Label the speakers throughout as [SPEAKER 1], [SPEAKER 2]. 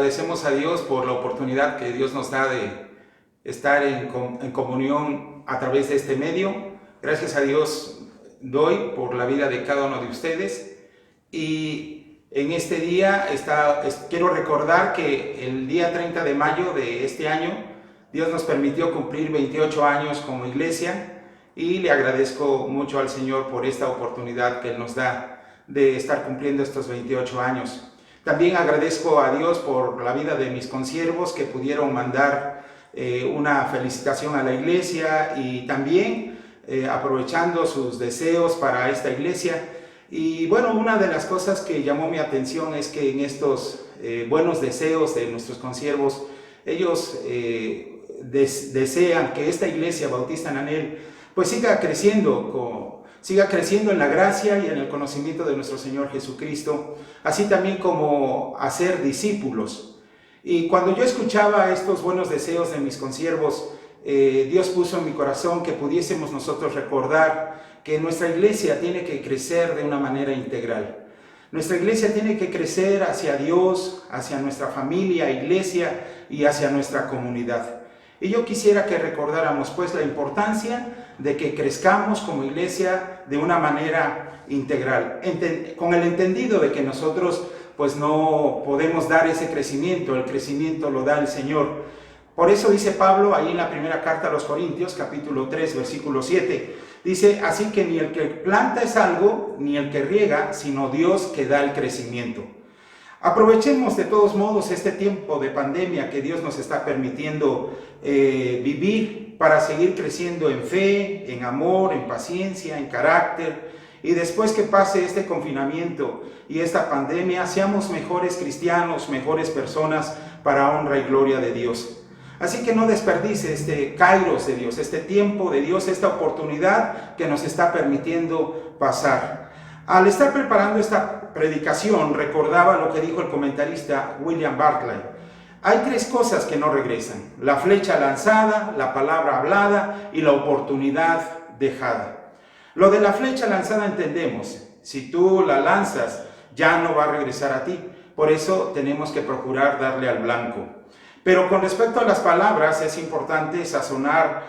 [SPEAKER 1] agradecemos a Dios por la oportunidad que Dios nos da de estar en comunión a través de este medio. Gracias a Dios doy por la vida de cada uno de ustedes. Y en este día quiero recordar que el día 30 de mayo de este año, Dios nos permitió cumplir 28 años como iglesia, y le agradezco mucho al Señor por esta oportunidad que Él nos da de estar cumpliendo estos 28 años. También agradezco a Dios por la vida de mis consiervos que pudieron mandar una felicitación a la iglesia, y también aprovechando sus deseos para esta iglesia. Y bueno, una de las cosas que llamó mi atención es que en estos buenos deseos de nuestros consiervos, ellos desean que esta iglesia Bautista Nanel pues siga creciendo en la gracia y en el conocimiento de nuestro Señor Jesucristo, así también como hacer discípulos. Y cuando yo escuchaba estos buenos deseos de mis consiervos, Dios puso en mi corazón que pudiésemos nosotros recordar que nuestra iglesia tiene que crecer de una manera integral. Nuestra iglesia tiene que crecer hacia Dios, hacia nuestra familia, iglesia y hacia nuestra comunidad. Y yo quisiera que recordáramos pues la importancia de que crezcamos como iglesia de una manera integral, con el entendido de que nosotros pues no podemos dar ese crecimiento, el crecimiento lo da el Señor. Por eso dice Pablo ahí en la primera carta a los Corintios, capítulo 3, versículo 7, dice: así que ni el que planta es algo, ni el que riega, sino Dios que da el crecimiento. Aprovechemos de todos modos este tiempo de pandemia que Dios nos está permitiendo vivir para seguir creciendo en fe, en amor, en paciencia, en carácter. Y después que pase este confinamiento y esta pandemia, seamos mejores cristianos, mejores personas para honra y gloria de Dios. Así que no desperdice este kairos de Dios, este tiempo de Dios, esta oportunidad que nos está permitiendo pasar. Al estar preparando esta predicación, recordaba lo que dijo el comentarista William Barclay. Hay tres cosas que no regresan: la flecha lanzada, la palabra hablada y la oportunidad dejada. Lo de la flecha lanzada entendemos: si tú la lanzas, ya no va a regresar a ti. Por eso tenemos que procurar darle al blanco. Pero con respecto a las palabras, es importante sazonar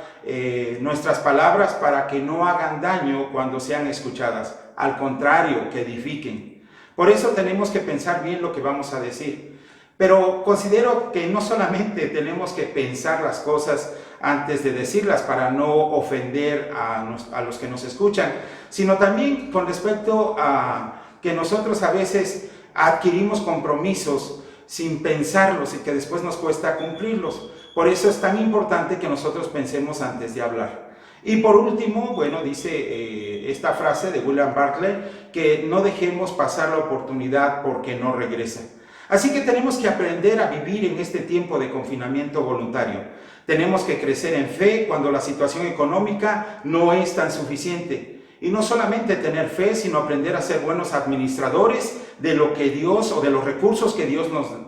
[SPEAKER 1] nuestras palabras para que no hagan daño cuando sean escuchadas. Al contrario, que edifiquen. Por eso tenemos que pensar bien lo que vamos a decir. Pero considero que no solamente tenemos que pensar las cosas antes de decirlas para no ofender a los que nos escuchan, sino también con respecto a que nosotros a veces adquirimos compromisos sin pensarlos y que después nos cuesta cumplirlos. Por eso es tan importante que nosotros pensemos antes de hablar. Y por último, bueno, dice esta frase de William Barclay, que no dejemos pasar la oportunidad porque no regresa. Así que tenemos que aprender a vivir en este tiempo de confinamiento voluntario. Tenemos que crecer en fe cuando la situación económica no es tan suficiente. Y no solamente tener fe, sino aprender a ser buenos administradores de lo que Dios o de los recursos que Dios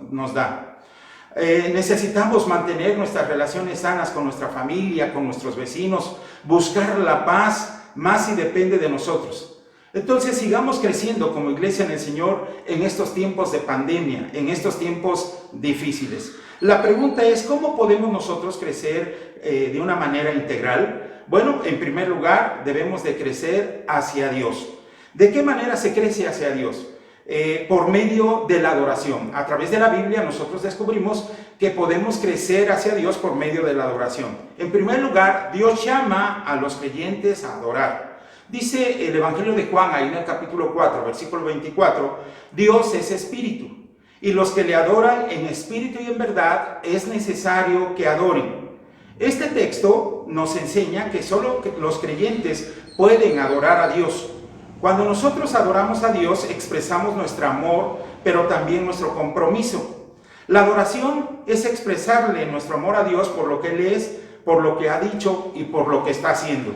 [SPEAKER 1] nos da. Necesitamos mantener nuestras relaciones sanas con nuestra familia, con nuestros vecinos, buscar la paz más si depende de nosotros. Entonces sigamos creciendo como iglesia en el Señor en estos tiempos de pandemia, en estos tiempos difíciles. La pregunta es: ¿cómo podemos nosotros crecer de una manera integral? Bueno, en primer lugar, debemos de crecer hacia Dios. ¿De qué manera se crece hacia Dios? Por medio de la adoración. A través de la Biblia nosotros descubrimos que podemos crecer hacia Dios por medio de la adoración. En primer lugar, Dios llama a los creyentes a adorar. Dice el Evangelio de Juan, ahí en el capítulo 4, versículo 24, Dios es espíritu, y los que le adoran en espíritu y en verdad es necesario que adoren. Este texto nos enseña que solo los creyentes pueden adorar a Dios. Cuando nosotros adoramos a Dios, expresamos nuestro amor, pero también nuestro compromiso. La adoración es expresarle nuestro amor a Dios por lo que Él es, por lo que ha dicho y por lo que está haciendo.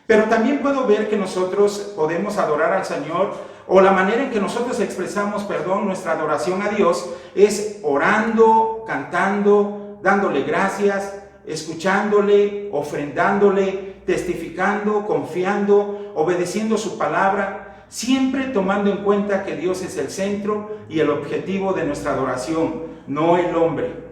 [SPEAKER 1] Pero también puedo ver que nosotros podemos adorar al Señor, o la manera en que nosotros expresamos, nuestra adoración a Dios es orando, cantando, dándole gracias, escuchándole, ofrendándole, testificando, confiando, obedeciendo su palabra, siempre tomando en cuenta que Dios es el centro y el objetivo de nuestra adoración. no el hombre.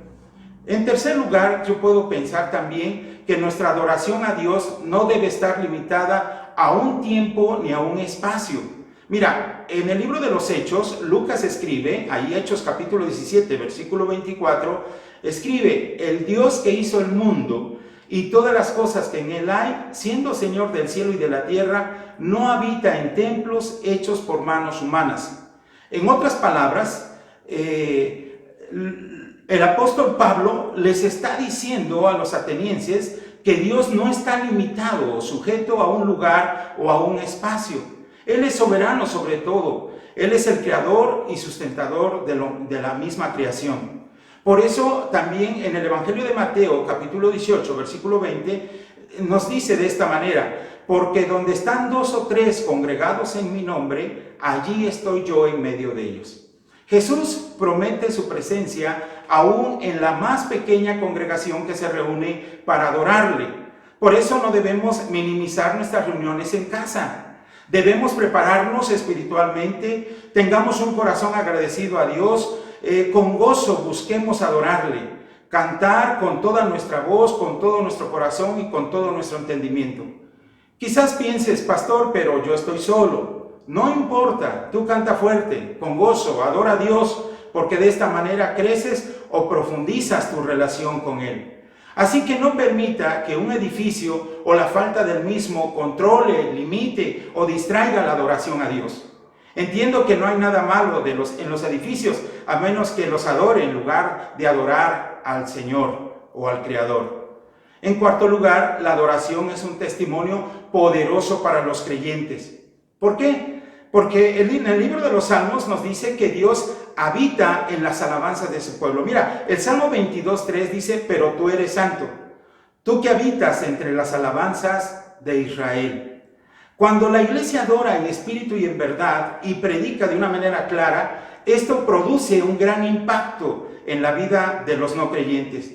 [SPEAKER 1] En tercer lugar, yo puedo pensar también que nuestra adoración a Dios no debe estar limitada a un tiempo ni a un espacio. Mira, en el libro de los Hechos, Lucas escribe, ahí Hechos capítulo 17, versículo 24, escribe: el Dios que hizo el mundo y todas las cosas que en él hay, siendo Señor del cielo y de la tierra, no habita en templos hechos por manos humanas. En otras palabras, el apóstol Pablo les está diciendo a los atenienses que Dios no está limitado o sujeto a un lugar o a un espacio. Él es soberano sobre todo. Él es el creador y sustentador de la misma creación. Por eso también en el Evangelio de Mateo, capítulo 18, versículo 20, nos dice de esta manera: porque donde están 2 o 3 congregados en mi nombre, allí estoy yo en medio de ellos. Jesús promete su presencia aún en la más pequeña congregación que se reúne para adorarle. Por eso no debemos minimizar nuestras reuniones en casa. Debemos prepararnos espiritualmente, tengamos un corazón agradecido a Dios, con gozo busquemos adorarle, cantar con toda nuestra voz, con todo nuestro corazón y con todo nuestro entendimiento. Quizás pienses: pastor, pero yo estoy solo. No importa, tú canta fuerte, con gozo, adora a Dios, porque de esta manera creces o profundizas tu relación con Él. Así que no permita que un edificio o la falta del mismo controle, limite o distraiga la adoración a Dios. Entiendo que no hay nada malo en los edificios, a menos que los adore en lugar de adorar al Señor o al Creador. En cuarto lugar, la adoración es un testimonio poderoso para los creyentes. ¿Por qué? Porque en el libro de los Salmos nos dice que Dios habita en las alabanzas de su pueblo. Mira, el Salmo 22:3 dice: pero tú eres santo, tú que habitas entre las alabanzas de Israel. Cuando la iglesia adora en espíritu y en verdad y predica de una manera clara, esto produce un gran impacto en la vida de los no creyentes.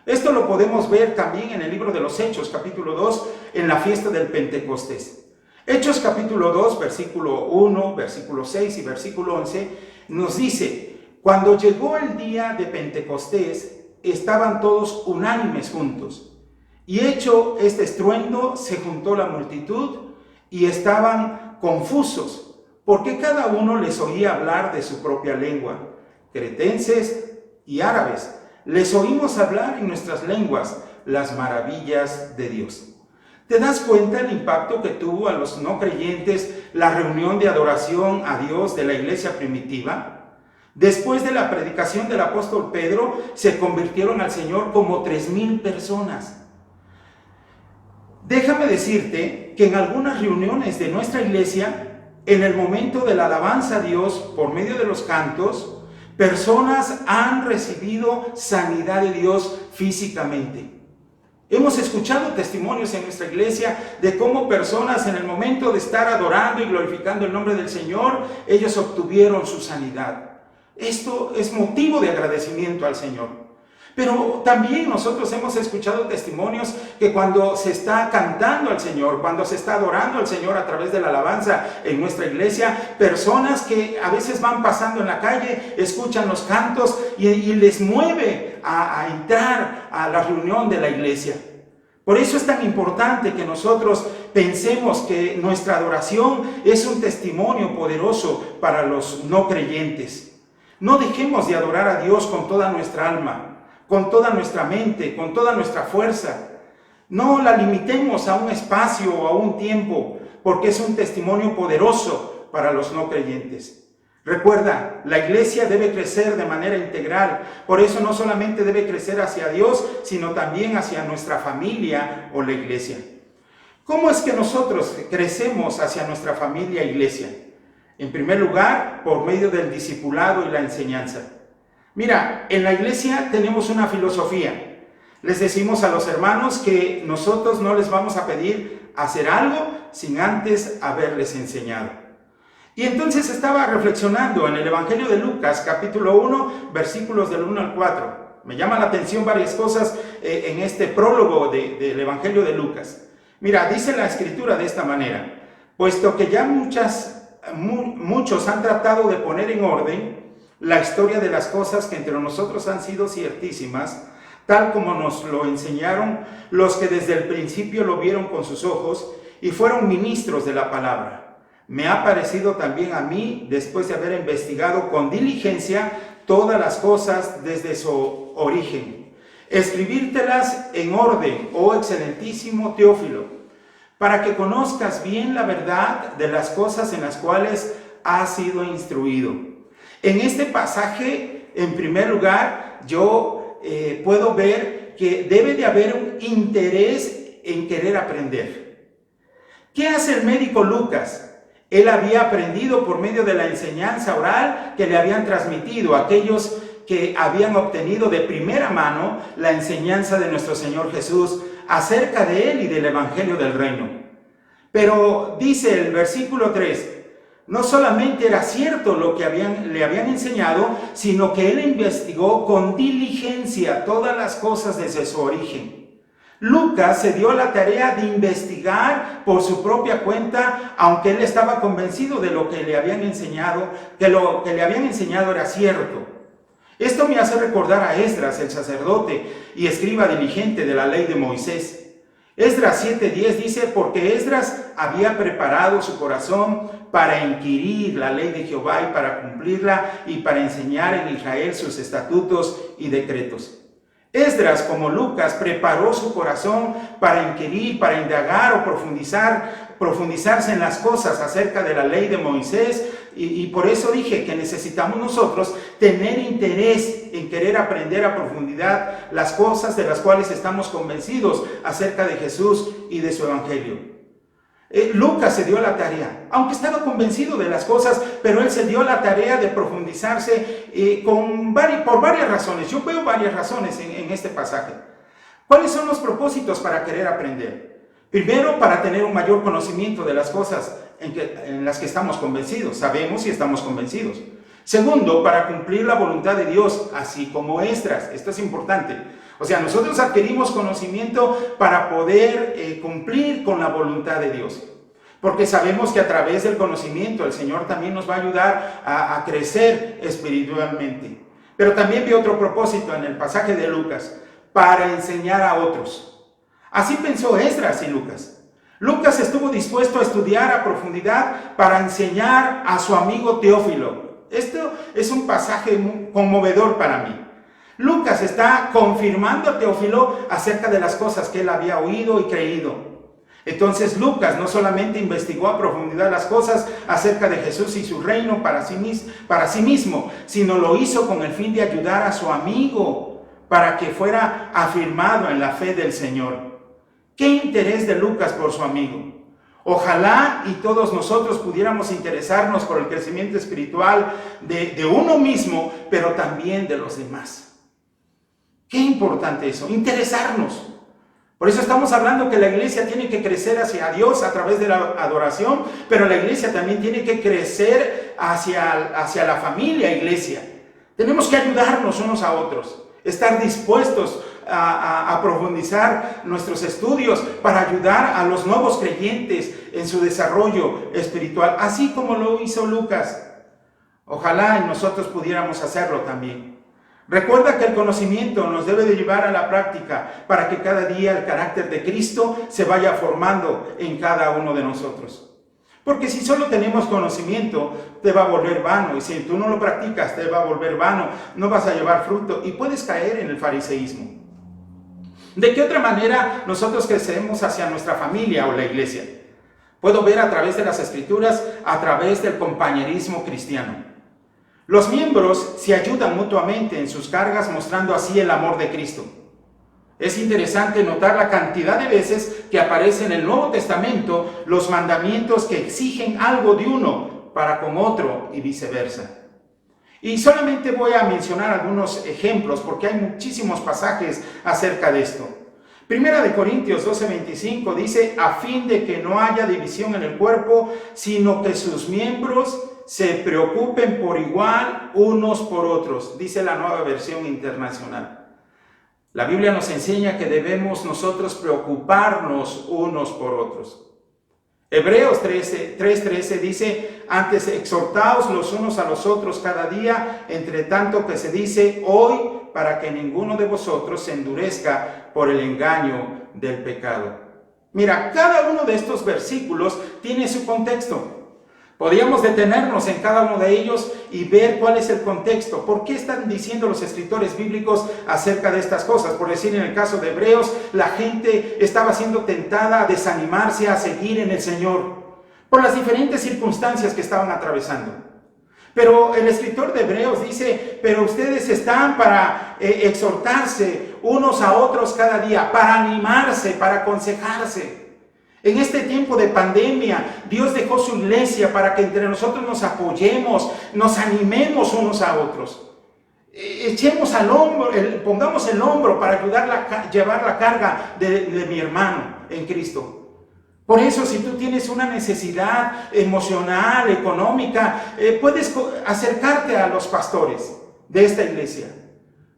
[SPEAKER 1] Esto lo podemos ver también en el libro de los Hechos, capítulo 2, en la fiesta del Pentecostés. Hechos capítulo 2, versículo 1, versículo 6 y versículo 11, nos dice: cuando llegó el día de Pentecostés, estaban todos unánimes juntos. Y hecho este estruendo, se juntó la multitud y estaban confusos, porque cada uno les oía hablar de su propia lengua. Cretenses y árabes, les oímos hablar en nuestras lenguas las maravillas de Dios. ¿Te das cuenta el impacto que tuvo a los no creyentes la reunión de adoración a Dios de la iglesia primitiva? Después de la predicación del apóstol Pedro, se convirtieron al Señor como 3,000 personas. Déjame decirte que en algunas reuniones de nuestra iglesia, en el momento de la alabanza a Dios por medio de los cantos, personas han recibido sanidad de Dios físicamente. Hemos escuchado testimonios en nuestra iglesia de cómo personas en el momento de estar adorando y glorificando el nombre del Señor, ellos obtuvieron su sanidad. Esto es motivo de agradecimiento al Señor. Pero también nosotros hemos escuchado testimonios que cuando se está cantando al Señor, cuando se está adorando al Señor a través de la alabanza en nuestra iglesia, personas que a veces van pasando en la calle, escuchan los cantos y les mueve a entrar a la reunión de la iglesia. Por eso es tan importante que nosotros pensemos que nuestra adoración es un testimonio poderoso para los no creyentes. No dejemos de adorar a Dios con toda nuestra alma, con toda nuestra mente, con toda nuestra fuerza. No la limitemos a un espacio o a un tiempo, porque es un testimonio poderoso para los no creyentes. Recuerda, la iglesia debe crecer de manera integral. Por eso no solamente debe crecer hacia Dios, sino también hacia nuestra familia o la iglesia. ¿Cómo es que nosotros crecemos hacia nuestra familia e iglesia? En primer lugar, por medio del discipulado y la enseñanza. Mira, en la iglesia tenemos una filosofía. Les decimos a los hermanos que nosotros no les vamos a pedir hacer algo sin antes haberles enseñado. Y entonces estaba reflexionando en el Evangelio de Lucas, capítulo 1, versículos del 1 al 4. Me llama la atención varias cosas en este prólogo del Evangelio de Lucas. Mira, dice la Escritura de esta manera: puesto que ya muchos han tratado de poner en orden la historia de las cosas que entre nosotros han sido ciertísimas, tal como nos lo enseñaron los que desde el principio lo vieron con sus ojos y fueron ministros de la palabra. Me ha parecido también a mí, después de haber investigado con diligencia todas las cosas desde su origen, escribírtelas en orden, oh excelentísimo Teófilo, para que conozcas bien la verdad de las cosas en las cuales has sido instruido. En este pasaje, en primer lugar, yo puedo ver que debe de haber un interés en querer aprender. ¿Qué hace el médico Lucas? Él había aprendido por medio de la enseñanza oral que le habían transmitido aquellos que habían obtenido de primera mano la enseñanza de nuestro Señor Jesús acerca de Él y del Evangelio del Reino. Pero dice el versículo 3, no solamente era cierto lo que le habían enseñado, sino que él investigó con diligencia todas las cosas desde su origen. Lucas se dio la tarea de investigar por su propia cuenta, aunque él estaba convencido de lo que le habían enseñado, que lo que le habían enseñado era cierto. Esto me hace recordar a Esdras, el sacerdote y escriba diligente de la ley de Moisés. Esdras 7:10 dice, porque Esdras había preparado su corazón para inquirir la ley de Jehová y para cumplirla y para enseñar en Israel sus estatutos y decretos. Esdras, como Lucas, preparó su corazón para inquirir, para indagar o profundizarse en las cosas acerca de la ley de Moisés, y por eso dije que necesitamos nosotros tener interés en querer aprender a profundidad las cosas de las cuales estamos convencidos acerca de Jesús y de su evangelio. Lucas se dio la tarea, aunque estaba convencido de las cosas, pero él se dio la tarea de profundizarse por varias razones. Yo veo varias razones en este pasaje. ¿Cuáles son los propósitos para querer aprender? Primero, para tener un mayor conocimiento de las cosas en las que estamos convencidos. Sabemos y estamos convencidos. Segundo, para cumplir la voluntad de Dios, así como Esdras. Esto es importante. O sea, nosotros adquirimos conocimiento para poder cumplir con la voluntad de Dios. Porque sabemos que a través del conocimiento el Señor también nos va a ayudar a crecer espiritualmente. Pero también vi otro propósito en el pasaje de Lucas, para enseñar a otros. Así pensó Esdras y Lucas. Lucas estuvo dispuesto a estudiar a profundidad para enseñar a su amigo Teófilo. Esto es un pasaje muy conmovedor para mí. Lucas está confirmando a Teófilo acerca de las cosas que él había oído y creído. Entonces Lucas no solamente investigó a profundidad las cosas acerca de Jesús y su reino para sí mismo, sino lo hizo con el fin de ayudar a su amigo para que fuera afirmado en la fe del Señor. ¿Qué interés de Lucas por su amigo? Ojalá y todos nosotros pudiéramos interesarnos por el crecimiento espiritual de uno mismo, pero también de los demás. Qué importante eso, interesarnos. Por eso estamos hablando que la iglesia tiene que crecer hacia Dios a través de la adoración, pero la iglesia también tiene que crecer hacia la familia iglesia. Tenemos que ayudarnos unos a otros, estar dispuestos a profundizar nuestros estudios para ayudar a los nuevos creyentes en su desarrollo espiritual, así como lo hizo Lucas. Ojalá y nosotros pudiéramos hacerlo también. Recuerda que el conocimiento nos debe de llevar a la práctica para que cada día el carácter de Cristo se vaya formando en cada uno de nosotros. Porque si solo tenemos conocimiento, te va a volver vano, y si tú no lo practicas, te va a volver vano, no vas a llevar fruto y puedes caer en el fariseísmo. ¿De qué otra manera nosotros crecemos hacia nuestra familia o la iglesia? Puedo ver a través de las Escrituras, a través del compañerismo cristiano. Los miembros se ayudan mutuamente en sus cargas, mostrando así el amor de Cristo. Es interesante notar la cantidad de veces que aparece en el Nuevo Testamento los mandamientos que exigen algo de uno para con otro y viceversa. Y solamente voy a mencionar algunos ejemplos porque hay muchísimos pasajes acerca de esto. Primera de Corintios 12:25 dice, a fin de que no haya división en el cuerpo, sino que sus miembros se preocupen por igual unos por otros, dice la Nueva Versión Internacional. La Biblia nos enseña que debemos nosotros preocuparnos unos por otros. Hebreos 3:13 dice, antes exhortaos los unos a los otros cada día, entre tanto que se dice hoy, para que ninguno de vosotros se endurezca por el engaño del pecado. Mira, cada uno de estos versículos tiene su contexto. Podríamos detenernos en cada uno de ellos y ver cuál es el contexto. ¿Por qué están diciendo los escritores bíblicos acerca de estas cosas? Por decir, en el caso de Hebreos, la gente estaba siendo tentada a desanimarse, a seguir en el Señor, por las diferentes circunstancias que estaban atravesando. Pero el escritor de Hebreos dice, pero ustedes están para exhortarse unos a otros cada día, para animarse, para aconsejarse. En este tiempo de pandemia, Dios dejó su iglesia para que entre nosotros nos apoyemos, nos animemos unos a otros. Echemos al hombro, pongamos el hombro para ayudar a llevar la carga de mi hermano en Cristo. Por eso, si tú tienes una necesidad emocional, económica, puedes acercarte a los pastores de esta iglesia.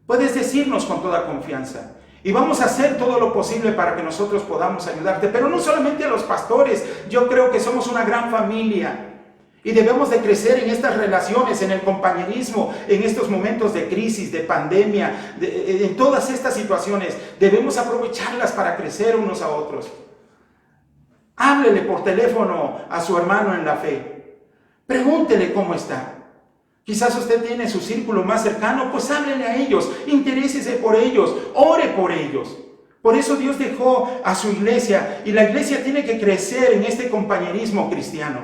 [SPEAKER 1] Puedes decirnos con toda confianza. Y vamos a hacer todo lo posible para que nosotros podamos ayudarte. Pero no solamente a los pastores. Yo creo que somos una gran familia. Y debemos de crecer en estas relaciones, en el compañerismo, en estos momentos de crisis, de pandemia, en todas estas situaciones. Debemos aprovecharlas para crecer unos a otros. Háblele por teléfono a su hermano en la fe. Pregúntele cómo está. Quizás usted tiene su círculo más cercano, pues háblele a ellos, interésese por ellos, ore por ellos. Por eso Dios dejó a su iglesia y la iglesia tiene que crecer en este compañerismo cristiano.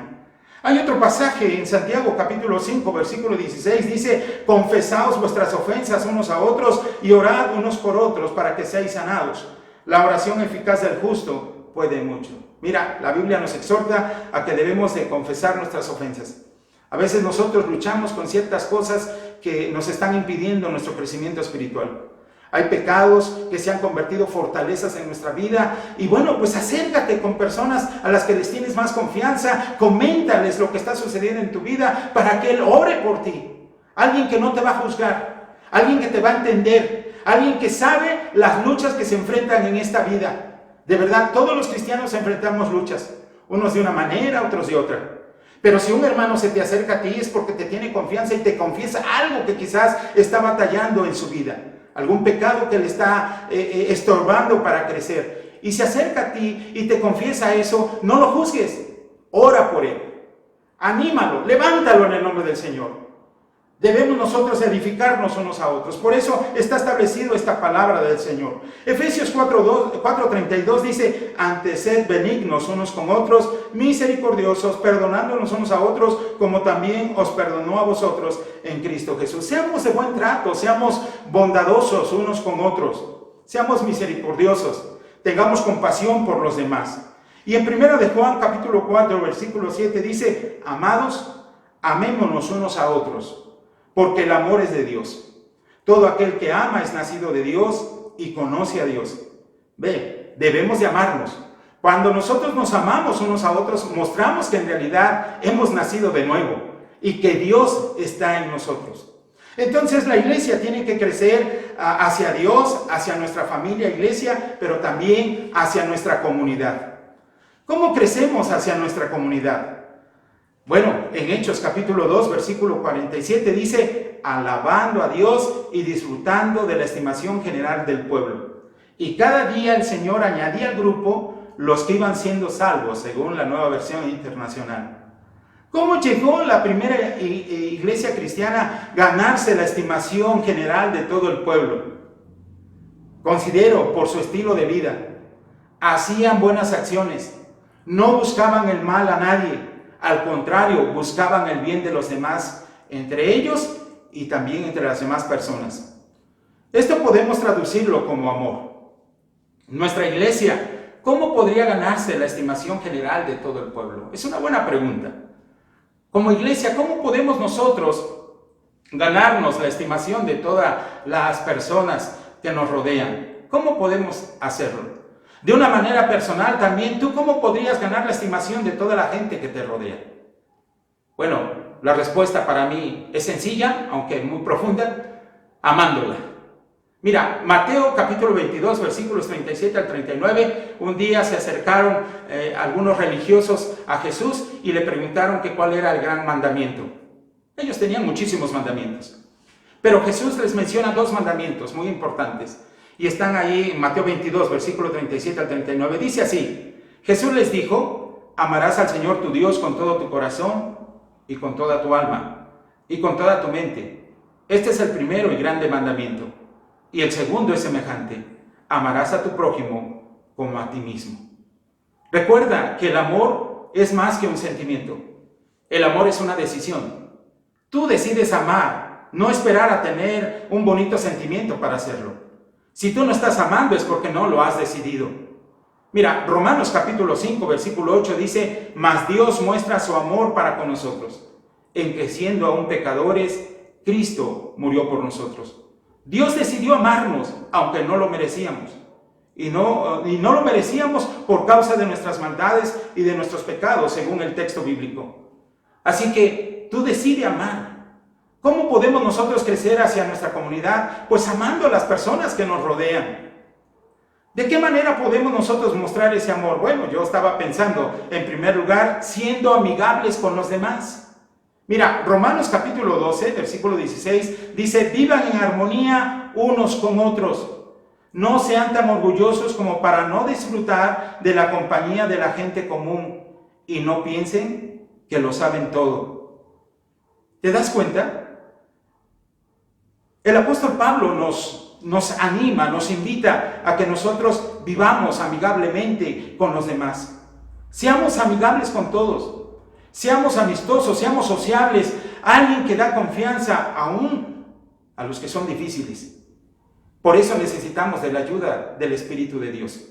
[SPEAKER 1] Hay otro pasaje en Santiago capítulo 5, versículo 16, dice, confesaos vuestras ofensas unos a otros y orad unos por otros para que seáis sanados. La oración eficaz del justo puede mucho. Mira, la Biblia nos exhorta a que debemos de confesar nuestras ofensas. A veces nosotros luchamos con ciertas cosas que nos están impidiendo nuestro crecimiento espiritual. Hay pecados que se han convertido fortalezas en nuestra vida. Y bueno, pues acércate con personas a las que les tienes más confianza. Coméntales lo que está sucediendo en tu vida para que Él ore por ti. Alguien que no te va a juzgar. Alguien que te va a entender. Alguien que sabe las luchas que se enfrentan en esta vida. De verdad, todos los cristianos enfrentamos luchas. Unos de una manera, otros de otra. Pero si un hermano se te acerca a ti es porque te tiene confianza y te confiesa algo que quizás está batallando en su vida. Algún pecado que le está estorbando para crecer. Y se acerca a ti y te confiesa eso, no lo juzgues. Ora por él. Anímalo, levántalo en el nombre del Señor. Debemos nosotros edificarnos unos a otros. Por eso está establecido esta palabra del Señor. Efesios 4:32 dice, antes sed benignos unos con otros, misericordiosos, perdonándonos unos a otros, como también os perdonó a vosotros en Cristo Jesús. Seamos de buen trato, seamos bondadosos unos con otros, seamos misericordiosos, tengamos compasión por los demás. Y en 1 de Juan capítulo 4, versículo 7 dice, amados, amémonos unos a otros, porque el amor es de Dios. Todo aquel que ama es nacido de Dios y conoce a Dios. Ve, debemos de amarnos. Cuando nosotros nos amamos unos a otros, mostramos que en realidad hemos nacido de nuevo y que Dios está en nosotros. Entonces la iglesia tiene que crecer hacia Dios, hacia nuestra familia iglesia, pero también hacia nuestra comunidad. ¿Cómo crecemos hacia nuestra comunidad? Bueno, en Hechos capítulo 2, versículo 47 dice, alabando a Dios y disfrutando de la estimación general del pueblo. Y cada día el Señor añadía al grupo los que iban siendo salvos, según la Nueva Versión Internacional. ¿Cómo llegó la primera iglesia cristiana a ganarse la estimación general de todo el pueblo? Considero por su estilo de vida. Hacían buenas acciones, no buscaban el mal a nadie. Al contrario, buscaban el bien de los demás, entre ellos y también entre las demás personas. Esto podemos traducirlo como amor. Nuestra iglesia, ¿cómo podría ganarse la estimación general de todo el pueblo? Es una buena pregunta. Como iglesia, ¿cómo podemos nosotros ganarnos la estimación de todas las personas que nos rodean? ¿Cómo podemos hacerlo? De una manera personal también, ¿tú cómo podrías ganar la estimación de toda la gente que te rodea? Bueno, la respuesta para mí es sencilla, aunque muy profunda, amándola. Mira, Mateo capítulo 22, versículos 37 al 39, un día se acercaron algunos religiosos a Jesús y le preguntaron que cuál era el gran mandamiento. Ellos tenían muchísimos mandamientos, pero Jesús les menciona dos mandamientos muy importantes y están ahí en Mateo 22, versículo 37 al 39. Dice así: Jesús les dijo: amarás al Señor tu Dios con todo tu corazón y con toda tu alma y con toda tu mente. Este es el primero y grande mandamiento. Y el segundo es semejante: amarás a tu prójimo como a ti mismo. Recuerda que el amor es más que un sentimiento. El amor es una decisión. Tú decides amar, no esperar a tener un bonito sentimiento para hacerlo. Si tú no estás amando es porque no lo has decidido. Mira, Romanos capítulo 5, versículo 8 dice: mas Dios muestra su amor para con nosotros, en que siendo aún pecadores, Cristo murió por nosotros. Dios decidió amarnos, aunque no lo merecíamos. Y no lo merecíamos por causa de nuestras maldades y de nuestros pecados, según el texto bíblico. Así que tú decides amar. ¿Cómo podemos nosotros crecer hacia nuestra comunidad? Pues amando a las personas que nos rodean. ¿De qué manera podemos nosotros mostrar ese amor? Bueno, yo estaba pensando, en primer lugar, siendo amigables con los demás. Mira, Romanos capítulo 12, versículo 16, dice: vivan en armonía unos con otros. No sean tan orgullosos como para no disfrutar de la compañía de la gente común y no piensen que lo saben todo. ¿Te das cuenta? El apóstol Pablo nos anima, nos invita a que nosotros vivamos amigablemente con los demás. Seamos amigables con todos. Seamos amistosos, seamos sociables, alguien que da confianza aún a los que son difíciles. Por eso necesitamos de la ayuda del Espíritu de Dios.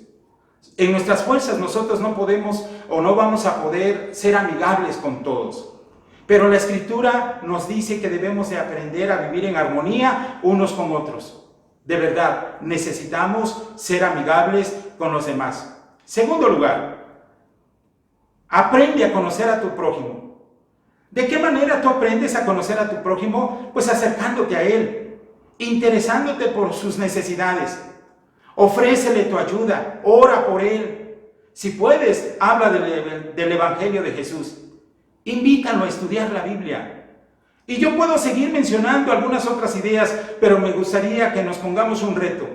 [SPEAKER 1] En nuestras fuerzas nosotros no podemos o no vamos a poder ser amigables con todos. Pero la Escritura nos dice que debemos de aprender a vivir en armonía unos con otros. De verdad, necesitamos ser amigables con los demás. Segundo lugar, aprende a conocer a tu prójimo. ¿De qué manera tú aprendes a conocer a tu prójimo? Pues acercándote a él, interesándote por sus necesidades. Ofrécele tu ayuda, ora por él. Si puedes, habla del Evangelio de Jesús. Invítalo a estudiar la Biblia. Y yo puedo seguir mencionando algunas otras ideas, pero me gustaría que nos pongamos un reto.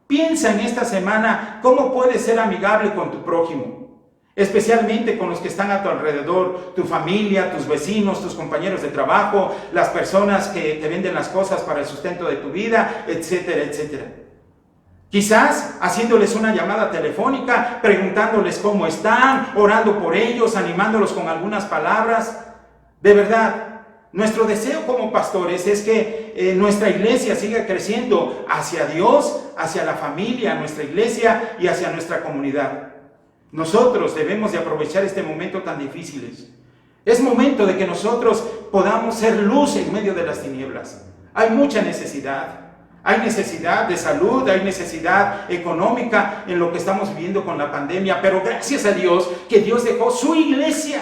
[SPEAKER 1] Piensa en esta semana cómo puedes ser amigable con tu prójimo. Especialmente con los que están a tu alrededor, tu familia, tus vecinos, tus compañeros de trabajo, las personas que te venden las cosas para el sustento de tu vida, etcétera, etcétera. Quizás haciéndoles una llamada telefónica, preguntándoles cómo están, orando por ellos, animándolos con algunas palabras. De verdad, nuestro deseo como pastores es que nuestra iglesia siga creciendo hacia Dios, hacia la familia, nuestra iglesia y hacia nuestra comunidad. Nosotros debemos de aprovechar este momento tan difícil. Es momento de que nosotros podamos ser luz en medio de las tinieblas. Hay mucha necesidad. Hay necesidad de salud, hay necesidad económica en lo que estamos viviendo con la pandemia. Pero gracias a Dios que Dios dejó su iglesia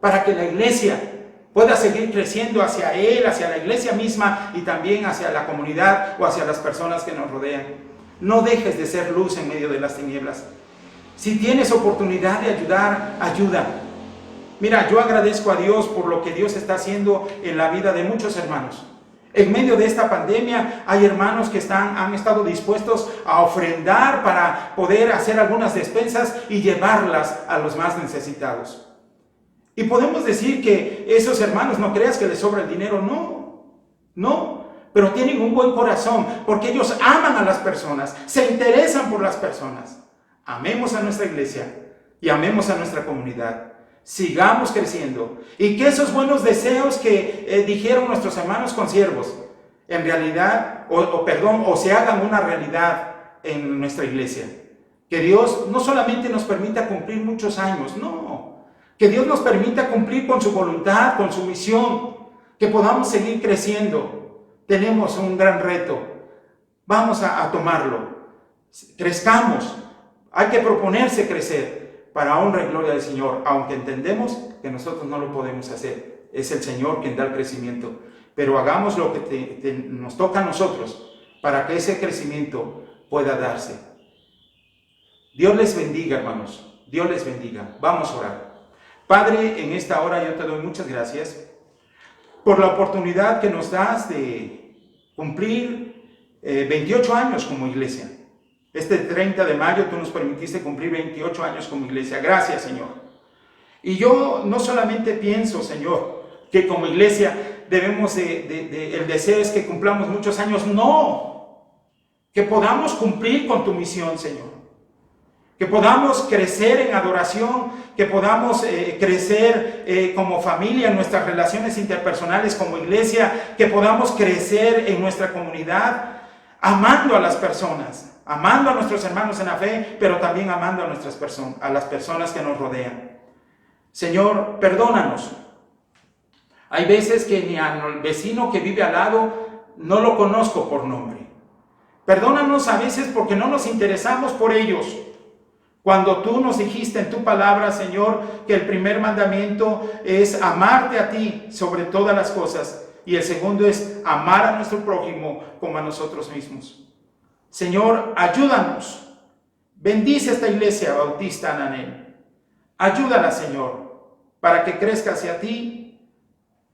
[SPEAKER 1] para que la iglesia pueda seguir creciendo hacia Él, hacia la iglesia misma y también hacia la comunidad o hacia las personas que nos rodean. No dejes de ser luz en medio de las tinieblas. Si tienes oportunidad de ayudar, ayuda. Mira, yo agradezco a Dios por lo que Dios está haciendo en la vida de muchos hermanos. En medio de esta pandemia hay hermanos que han estado dispuestos a ofrendar para poder hacer algunas despensas y llevarlas a los más necesitados. Y podemos decir que esos hermanos, no creas que les sobra el dinero, no, pero tienen un buen corazón porque ellos aman a las personas, se interesan por las personas. Amemos a nuestra iglesia y amemos a nuestra comunidad. Sigamos creciendo y que esos buenos deseos que dijeron nuestros hermanos consiervos en realidad o se hagan una realidad en nuestra iglesia. Que Dios no solamente nos permita cumplir muchos años, no, que Dios nos permita cumplir con su voluntad, con su misión, que podamos seguir creciendo. Tenemos un gran reto, vamos a tomarlo, crezcamos, hay que proponerse crecer para honra y gloria del Señor, aunque entendemos que nosotros no lo podemos hacer. Es el Señor quien da el crecimiento. Pero hagamos lo que nos toca a nosotros para que ese crecimiento pueda darse. Dios les bendiga, hermanos. Dios les bendiga. Vamos a orar. Padre, en esta hora yo te doy muchas gracias por la oportunidad que nos das de cumplir 28 años como iglesia. Este 30 de mayo tú nos permitiste cumplir 28 años como iglesia. Gracias, Señor. Y yo no solamente pienso, Señor, que como iglesia debemos el deseo es que cumplamos muchos años. No, que podamos cumplir con tu misión, Señor. Que podamos crecer en adoración, que podamos crecer como familia en nuestras relaciones interpersonales como iglesia, que podamos crecer en nuestra comunidad, amando a las personas, amando a nuestros hermanos en la fe, pero también amando a las personas que nos rodean. Señor, perdónanos. Hay veces que ni al vecino que vive al lado no lo conozco por nombre. Perdónanos a veces porque no nos interesamos por ellos. Cuando tú nos dijiste en tu palabra, Señor, que el primer mandamiento es amarte a ti sobre todas las cosas y el segundo es amar a nuestro prójimo como a nosotros mismos. Señor, ayúdanos. Bendice esta iglesia bautista Ananel. Ayúdala, Señor, para que crezca hacia ti,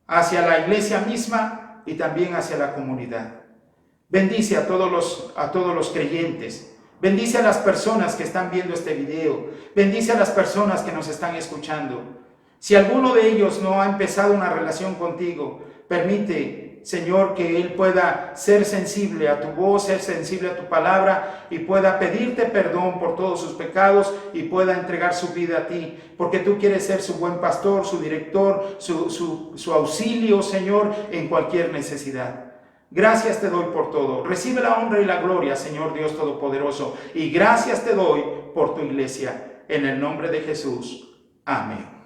[SPEAKER 1] hacia la iglesia misma y también hacia la comunidad. Bendice a todos los creyentes. Bendice a las personas que están viendo este video. Bendice a las personas que nos están escuchando. Si alguno de ellos no ha empezado una relación contigo, permite, Señor, que él pueda ser sensible a tu voz, ser sensible a tu palabra y pueda pedirte perdón por todos sus pecados y pueda entregar su vida a ti, porque tú quieres ser su buen pastor, su director, su auxilio, Señor, en cualquier necesidad. Gracias te doy por todo. Recibe la honra y la gloria, Señor Dios Todopoderoso. Y gracias te doy por tu iglesia. En el nombre de Jesús. Amén.